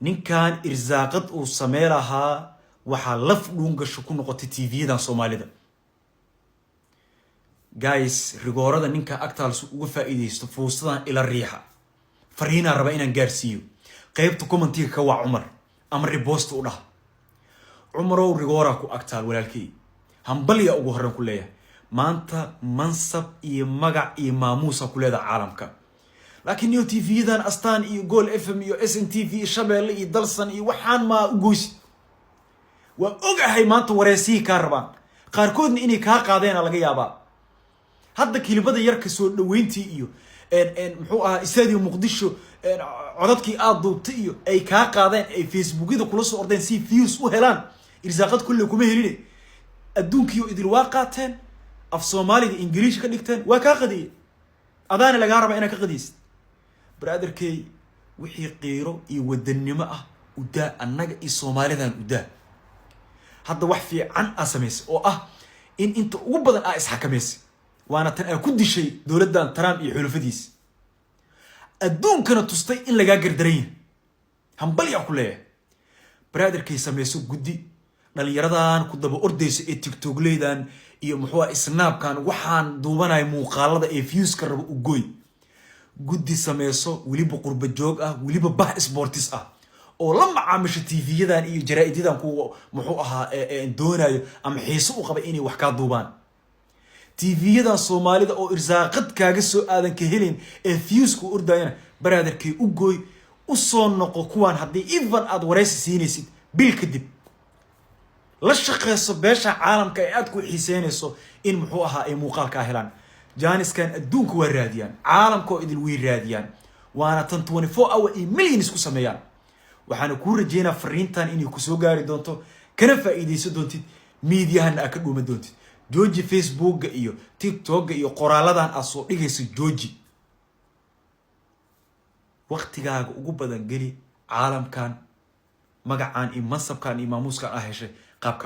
ninkan irsaaqad uu sameelaha waxa laf dhungasho ku noqotay TV-dan Soomaalida guys rigoorada ninka agtaalsu uga faa'iideysto fuusadan ila riixa fariina raba inaan gaarsiiyo qaybta commentiga ka waa Umar ama repost u dhaha Umarow rigoora ku agtaal walaalkii hambaliya ugu horan ku leeyahay maanta mansab iyo magac iyo maamuusa ku leedahay caalamka laakiin iyo TV-dan astaan iyo Goal FM iyo SNTV Shabeelle iyo Dalsan iyo waxaan ma u goys waa ogahay maanta wareysii ka rabaan qaarkoodna inay ka qaadeen laga yaabaa hadda kilibada yar ka soo dhaweyntii iyo muxuu ahaa istaadiyo Muqdisho codadkii aad duubtay iyo ay ka qaadeen ay Facebookida kula soo ordeen si views u helaan irsaaqad kullu kuma helin adduunkiyo idil waa qaateen af Soomaaliga Ingiriis ka dhigteen waa ka qadiyay adana laga raba inaa ka qadiis brotherkay wixii qeero iyo wadanimo ah u daa annaga iyo Soomaalidan u daa hadda wax fiican asameys oo ah in inta ugu badan ay isxakameysay waana tan ay ku dishay dawladdan Trump iyo xulufadiis adduunkana tustay in laga gardaray hambaliya ku leeyahay brotherkay sameyso gudi dhalinyaradan ku daba ordeyso ee TikTok leedan iyo muxuu Snapkan waxaan duubanay muuqaalada ee views ka rabo u gooy gudi sameyso waliba qurba joog ah waliba bah sports ah oo la macaamisho TV-yadan iyo jaraa'idadan ku muxuu ahaa doonayo ama xiiso u qaba inay wax ka duubaan TV-yadan Soomaalida oo irsaaqad kaaga soo aadan ka helin ee views ku ordayana brotherkay u gooy u soo noqo kuwan hadii even aad wareysi siinaysid bil kadib la shaqeyso beesha caalamka ee aad ku xiiseynayso in muxuu ahaa ay muuqaalka helaan jaaniskan adduunku waa raadiyaan caalamka oo idil way raadiyaan waana tan 24 hour iyo millions ku sameeyaan waxaana ku rajeynaa fariintan inay ku soo gaari doonto kana faa'iideyso doontid meediyahan ka dhuuma doontid jooji Facebook iyo TikTok iyo qoraaladan aad soo dhigayso jooji waqtigaaga ugu badan gali caalamkan magacaan iyo mansabkan iyo maamuuskan ah heshay qaabka